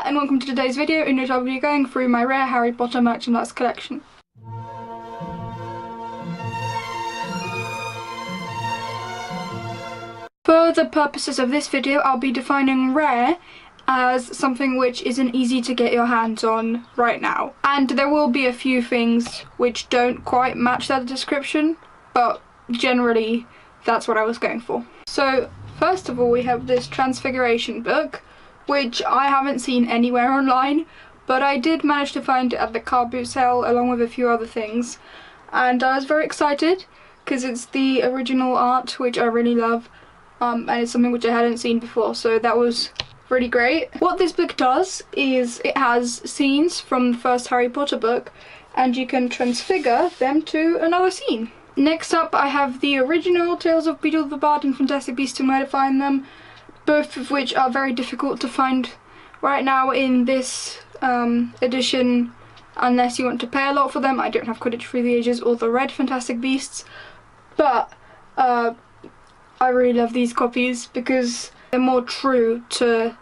and welcome to today's video in which I'll be going through my rare Harry Potter merchandise collection. For the purposes of this video, I'll be defining rare as something which isn't easy to get your hands on right now. And there will be a few things which don't quite match that description, but generally that's what I was going for. So first of all, we have this Transfiguration book, which I haven't seen anywhere online, but I did manage to find it at the car boot sale along with a few other things, and I was very excited because it's the original art, which I really love, and it's something which I hadn't seen before, so that was really great. What this book does is it has scenes from the first Harry Potter book, and you can transfigure them to another scene. Next up, I have the original Tales of Beedle the Bard and Fantastic Beasts and Where to Find Them, both of which are very difficult to find right now in this edition, unless you want to pay a lot for them. I don't have Quidditch Through the Ages or the Red Fantastic Beasts, but I really love these copies because they're more true to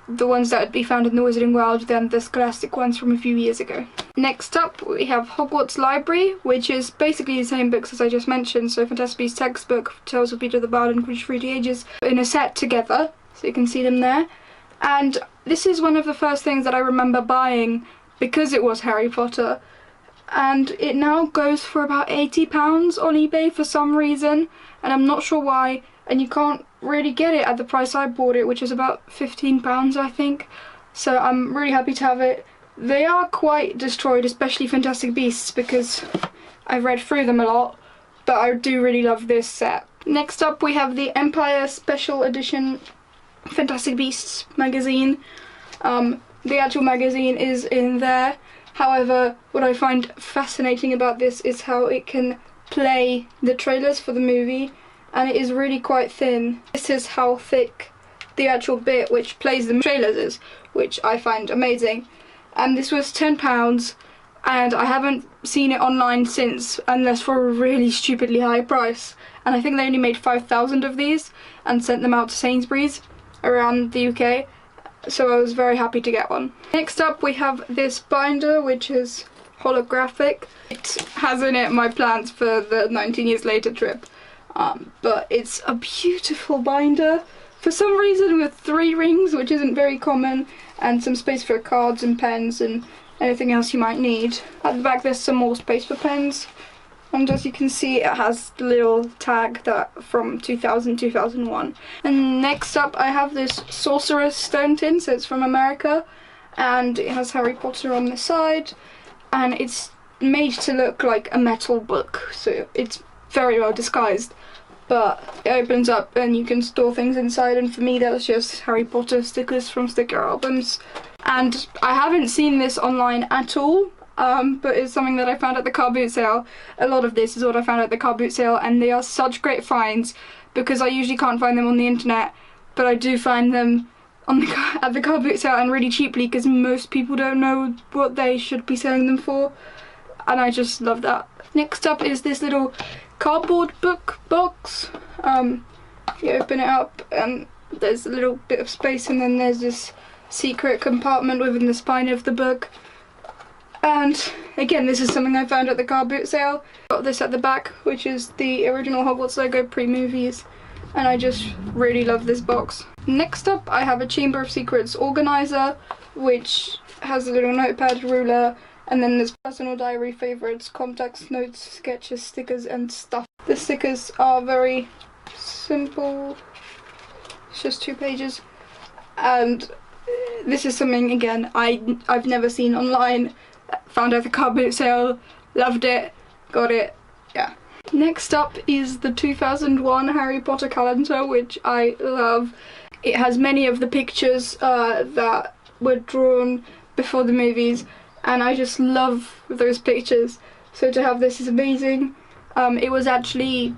the ones that would be found in the Wizarding World than the Scholastic ones from a few years ago. Next up, we have Hogwarts Library, which is basically the same books as I just mentioned, so Fantastic Beasts textbook, Tales of Peter the Bard and Quidditch Through the Ages, in a set together, so you can see them there. And this is one of the first things that I remember buying because it was Harry Potter, and it now goes for about £80 on eBay for some reason, and I'm not sure why, and you can't really get it at the price I bought it, which is about £15 I think, so I'm really happy to have it. They are quite destroyed, especially Fantastic Beasts, because I've read through them a lot, but I do really love this set. Next up, we have the Empire Special Edition Fantastic Beasts magazine. The actual magazine is in there. However, what I find fascinating about this is how it can play the trailers for the movie, and it is really quite thin. This is how thick the actual bit which plays the trailers is, which I find amazing. And this was £10, and I haven't seen it online since, unless for a really stupidly high price. And I think they only made 5,000 of these and sent them out to Sainsbury's around the UK, so I was very happy to get one. Next up, we have this binder, which is holographic. It has in it my plans for the 19 Years Later trip, but it's a beautiful binder. For some reason with 3 rings, which isn't very common, and some space for cards and pens and anything else you might need. At the back there's some more space for pens, and as you can see it has the little tag that from 2000-2001. And next up I have this Sorcerer's Stone tin, so it's from America, and it has Harry Potter on the side, and it's made to look like a metal book, so it's very well disguised. But it opens up and you can store things inside, and for me that was just Harry Potter stickers from sticker albums. And I haven't seen this online at all, but it's something that I found at the car boot sale. A lot of this is what I found at the car boot sale, and they are such great finds because I usually can't find them on the internet, but I do find them on at the car boot sale, and really cheaply, because most people don't know what they should be selling them for, and I just love that. Next up is this little cardboard book box. You open it up and there's a little bit of space, and then there's this secret compartment within the spine of the book. And again, this is something I found at the car boot sale. Got this at the back, which is the original Hogwarts logo pre-movies, and I just really love this box. Next up, I have a Chamber of Secrets organizer, which has a little notepad, ruler, and then there's personal diary, favourites, contacts, notes, sketches, stickers and stuff. The stickers are very simple, it's just 2 pages, and this is something, again, I've never seen online, found at the car boot sale, loved it, got it, yeah. Next up is the 2001 Harry Potter calendar, which I love. It has many of the pictures that were drawn before the movies, and I just love those pictures, so to have this is amazing. It was actually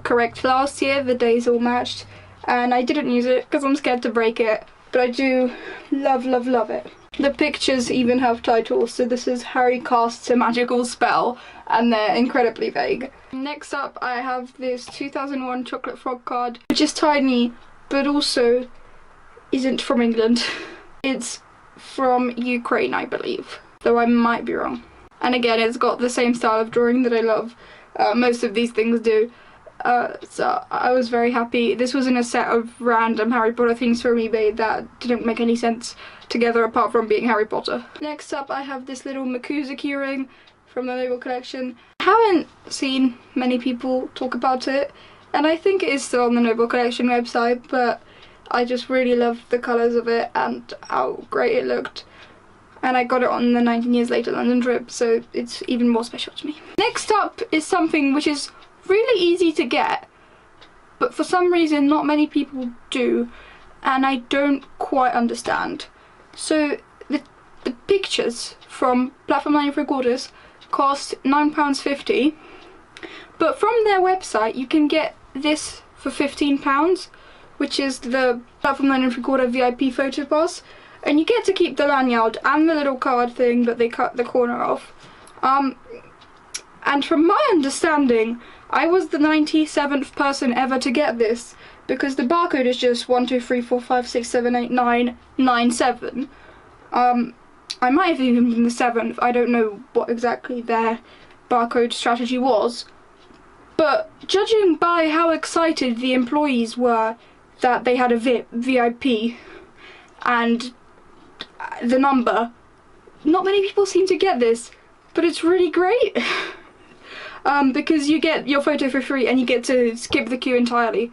correct last year, the days all matched, and I didn't use it because I'm scared to break it, but I do love it. The pictures even have titles, so this is Harry casts a magical spell, and they're incredibly vague. Next up I have this 2001 Chocolate Frog card, which is tiny, but also isn't from England. It's from Ukraine, I believe, though I might be wrong. And again, it's got the same style of drawing that I love. Most of these things do. So I was very happy. This was in a set of random Harry Potter things from eBay that didn't make any sense together apart from being Harry Potter. Next up, I have this little Makusa keyring from the Noble collection. I haven't seen many people talk about it, and I think it is still on the Noble collection website, but I just really loved the colours of it and how great it looked. And I got it on the 19 Years Later London trip, so it's even more special to me. Next up is something which is really easy to get, but for some reason not many people do, and I don't quite understand. So the pictures from Platform 9 3/4 cost £9.50, but from their website you can get this for £15, which is the Platform 9 3/4 VIP photo pass, and you get to keep the lanyard and the little card thing that they cut the corner off. And from my understanding, I was the 97th person ever to get this, because the barcode is just 1, 2, 3, 4, 5, 6, 7, 8, 9, 9, 7. I might have even been the 7th, I don't know what exactly their barcode strategy was, but judging by how excited the employees were that they had a VIP and the number, not many people seem to get this, but it's really great. Because you get your photo for free and you get to skip the queue entirely.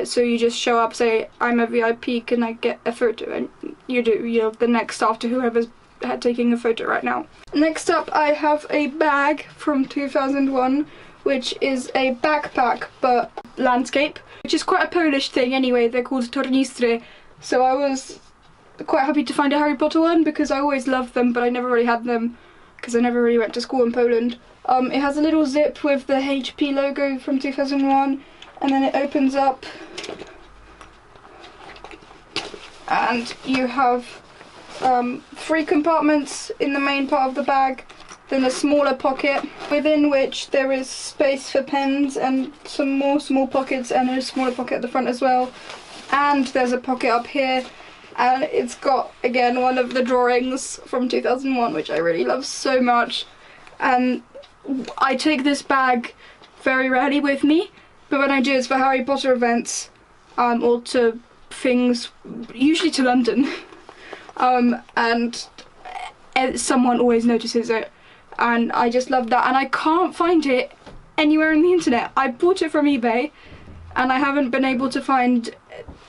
So you just show up, say, I'm a VIP, can I get a photo? And you do, you're the next after whoever's taking a photo right now. Next up, I have a bag from 2001, which is a backpack, but landscape, which is quite a Polish thing anyway. They're called tornistry. So I was quite happy to find a Harry Potter one, because I always loved them, but I never really had them, because I never really went to school in Poland. It has a little zip with the HP logo from 2001, and then it opens up and you have 3 compartments in the main part of the bag, then a smaller pocket within which there is space for pens and some more small pockets, and a smaller pocket at the front as well, and there's a pocket up here, and it's got again one of the drawings from 2001 which I really love so much. And I take this bag very rarely with me, but when I do it's for Harry Potter events, or to things, usually to London, and someone always notices it, and I just love that, and I can't find it anywhere on the internet. I bought it from eBay and I haven't been able to find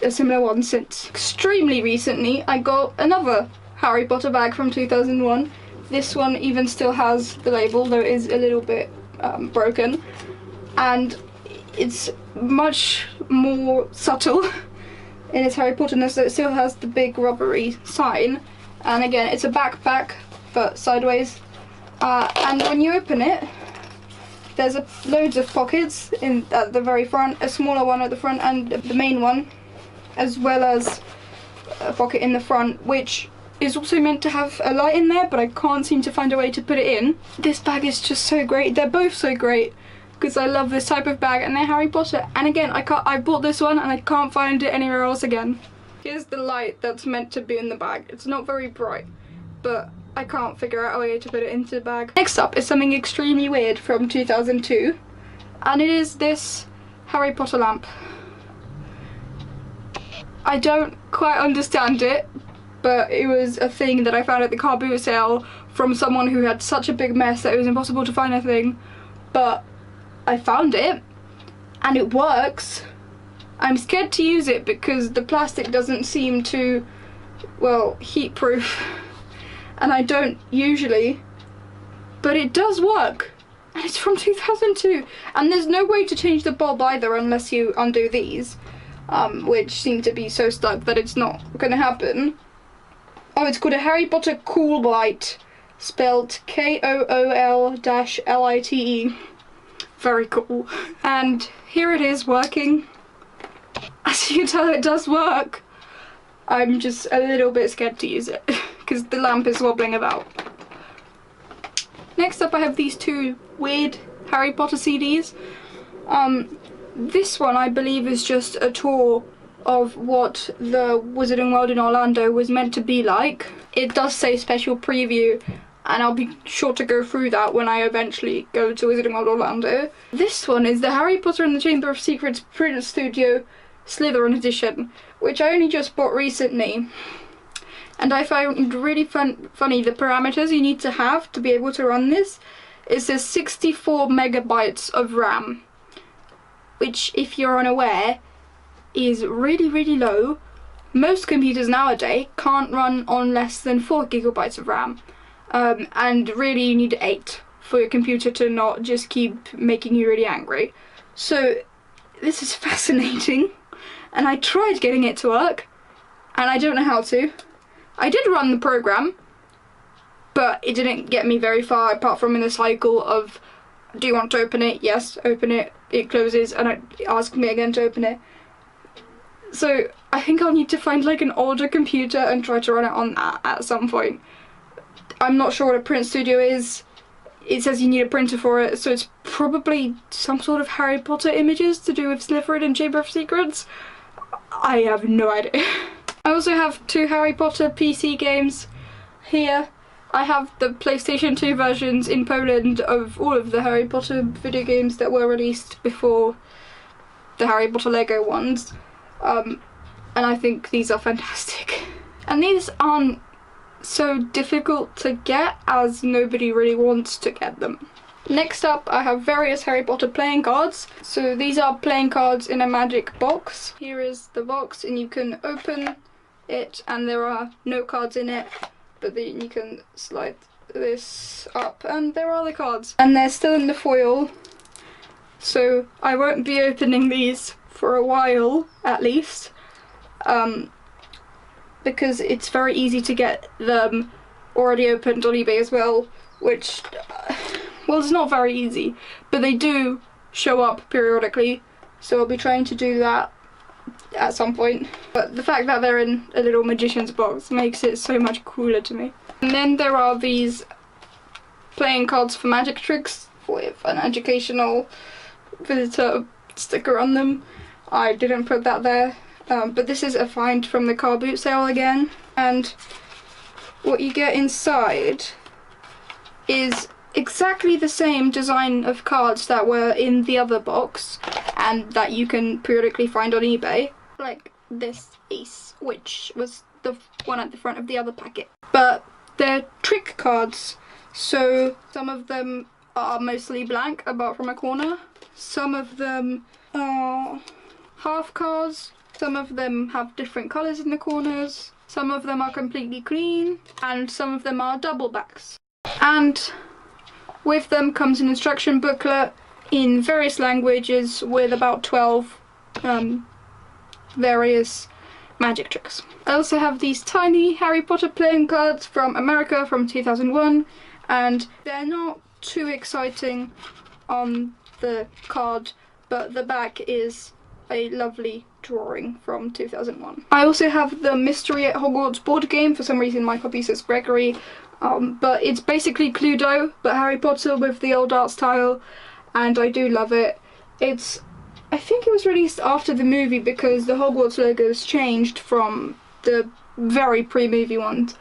a similar one since. Extremely recently I got another Harry Potter bag from 2001. This one even still has the label, though it is a little bit broken, and it's much more subtle in its Harry Potterness, so it still has the big rubbery sign, and again it's a backpack but sideways, and when you open it there's loads of pockets at the very front, a smaller one at the front and the main one, as well as a pocket in the front, which is also meant to have a light in there, but I can't seem to find a way to put it in. This bag is just so great. They're both so great because I love this type of bag, and they're Harry Potter. And again, I bought this one and I can't find it anywhere else again. Here's the light that's meant to be in the bag. It's not very bright, but I can't figure out a way to put it into the bag. Next up is something extremely weird from 2002, and it is this Harry Potter lamp. I don't quite understand it, but it was a thing that I found at the car boot sale from someone who had such a big mess that it was impossible to find a thing, but I found it and it works. I'm scared to use it because the plastic doesn't seem to, well, heat proof, and I don't usually, but it does work, and it's from 2002, and there's no way to change the bulb either unless you undo these, which seem to be so stuck that it's not going to happen. Oh, it's called a Harry Potter Cool Light, spelled Kool-Lite. Very cool. And here it is working. As you can tell, it does work. I'm just a little bit scared to use it because the lamp is wobbling about. Next up I have these 2 weird Harry Potter CDs. This one I believe is just a tour of what the Wizarding World in Orlando was meant to be like. It does say special preview, and I'll be sure to go through that when I eventually go to Wizarding World Orlando. This one is the Harry Potter and the Chamber of Secrets Print Studio Slytherin edition, which I only just bought recently. And I found really funny the parameters you need to have to be able to run this. It says 64 megabytes of RAM, which, if you're unaware, is really, really low. Most computers nowadays can't run on less than 4 gigabytes of RAM. And really you need 8 for your computer to not just keep making you really angry. So this is fascinating, and I tried getting it to work, and I don't know how to. I did run the program, but it didn't get me very far apart from in the cycle of, do you want to open it? Yes, open it. It closes, and it asks me again to open it. So I think I'll need to find like an older computer and try to run it on that at some point. I'm not sure what a print studio is. It says you need a printer for it, so it's probably some sort of Harry Potter images to do with Slytherin and Chamber of Secrets. I have no idea. I also have 2 Harry Potter PC games here. I have the PlayStation 2 versions in Poland of all of the Harry Potter video games that were released before the Harry Potter Lego ones. And I think these are fantastic. And these aren't so difficult to get, as nobody really wants to get them. Next up, I have various Harry Potter playing cards. So these are playing cards in a magic box. Here is the box, and you can open it, and there are no cards in it, but then you can slide this up and there are the cards. And they're still in the foil, so I won't be opening these for a while at least, because it's very easy to get them already opened on eBay as well, which, well, it's not very easy, but they do show up periodically, so I'll be trying to do that at some point. But the fact that they're in a little magician's box makes it so much cooler to me. And then there are these playing cards for magic tricks with an educational visitor sticker on them. I didn't put that there, but this is a find from the car boot sale again. And what you get inside is exactly the same design of cards that were in the other box and that you can periodically find on eBay, like this ace, which was the one at the front of the other packet. But they're trick cards, so some of them are mostly blank apart from a corner, some of them are half cards, some of them have different colours in the corners, some of them are completely clean, and some of them are double backs. And with them comes an instruction booklet in various languages with about 12 various magic tricks. I also have these tiny Harry Potter playing cards from America from 2001, and they're not too exciting on the card, but the back is a lovely drawing from 2001. I also have the Mystery at Hogwarts board game. For some reason my copy says Gregory, but it's basically Cluedo but Harry Potter with the old art style, and I do love it. I think it was released after the movie because the Hogwarts logos changed from the very pre-movie ones,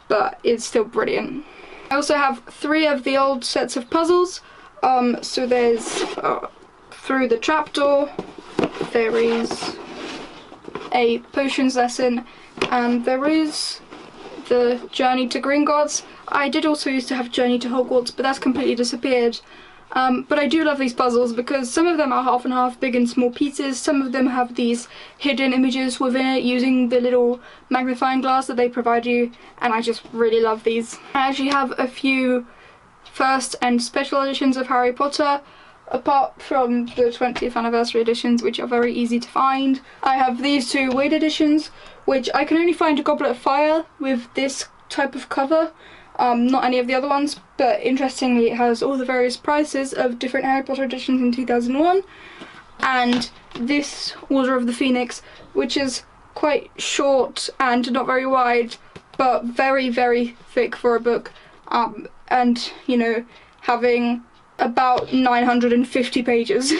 but it's still brilliant. I also have 3 of the old sets of puzzles. So there's Through the Trapdoor, there is a potions lesson, and there is the Journey to Gringotts. I did also used to have Journey to Hogwarts, but that's completely disappeared. But I do love these puzzles because some of them are half and half, big and small pieces. Some of them have these hidden images within it using the little magnifying glass that they provide you, and I just really love these. I actually have a few first and special editions of Harry Potter, apart from the 20th anniversary editions, which are very easy to find. I have these 2 weight editions, which I can only find a Goblet of Fire with this type of cover. Not any of the other ones, but interestingly it has all the various prices of different Harry Potter editions in 2001, and this Order of the Phoenix, which is quite short and not very wide, but very, very thick for a book, and, you know, having about 950 pages.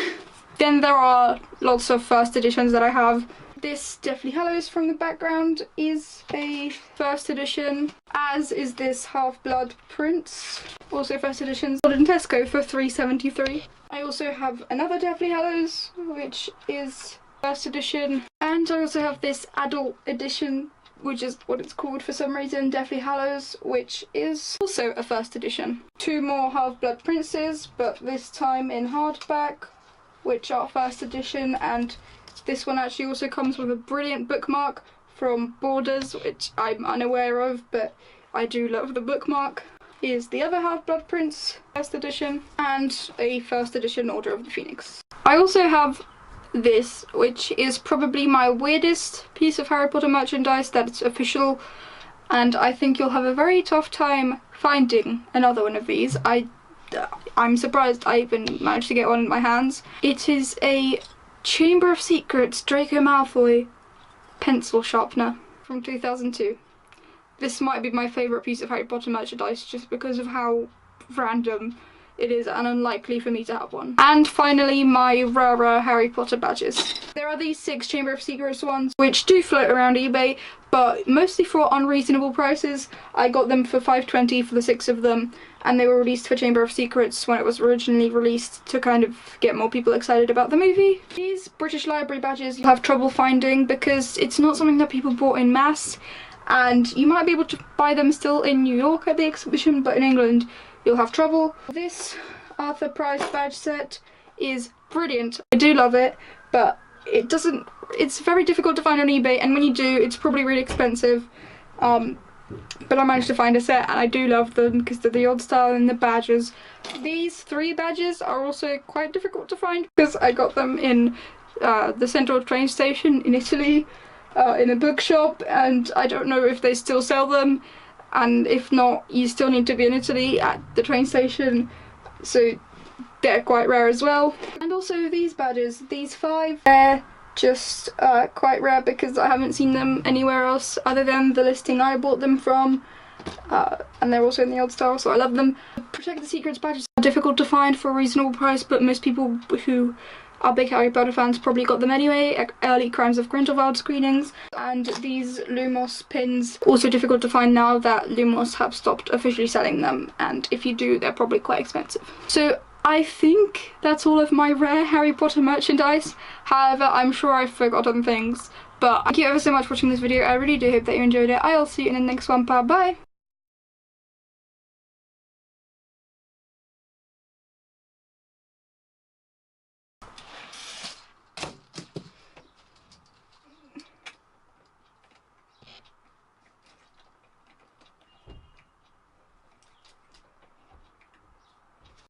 Then there are lots of first editions that I have. This Deathly Hallows from the background is a first edition, as is this Half-Blood Prince, also first edition, sold in Tesco for £3.73. I also have another Deathly Hallows, which is first edition, and I also have this adult edition, which is what it's called for some reason, Deathly Hallows, which is also a first edition. Two more Half-Blood Princes, but this time in hardback, which are first edition, and this one actually also comes with a brilliant bookmark from Borders, which I'm unaware of, but I do love the bookmark. Here's the other Half-Blood Prince, first edition, and a first edition Order of the Phoenix. I also have this, which is probably my weirdest piece of Harry Potter merchandise that's official, and I think you'll have a very tough time finding another one of these. I'm surprised I even managed to get one in my hands. It is a Chamber of Secrets Draco Malfoy pencil sharpener from 2002. This might be my favourite piece of Harry Potter merchandise just because of how random it is and unlikely for me to have one. And finally, my rarer Harry Potter badges. There are these 6 Chamber of Secrets ones which do float around eBay, but mostly for unreasonable prices. I got them for £5.20 for the 6 of them, and they were released for Chamber of Secrets when it was originally released to kind of get more people excited about the movie. These British Library badges you have trouble finding because it's not something that people bought in mass, and you might be able to buy them still in New York at the exhibition, but in England you'll have trouble. This Arthur Price badge set is brilliant. I do love it, but it's very difficult to find on eBay, and when you do, it's probably really expensive. But I managed to find a set, and I do love them because they're the odd style and the badges. These 3 badges are also quite difficult to find because I got them in the central train station in Italy, in a bookshop, and I don't know if they still sell them. And if not, you still need to be in Italy at the train station, so they're quite rare as well. And also these badges, these 5, they're just quite rare because I haven't seen them anywhere else other than the listing I bought them from, and they're also in the old style, so I love them. Protect the Secrets badges are difficult to find for a reasonable price, but most people who are big Harry Potter fans probably got them anyway at early Crimes of Grindelwald screenings. And these Lumos pins, also difficult to find now that Lumos have stopped officially selling them, and if you do, they're probably quite expensive. So I think that's all of my rare Harry Potter merchandise. However, I'm sure I've forgotten things, but thank you ever so much for watching this video. I really do hope that you enjoyed it. I'll see you in the next one. Bye.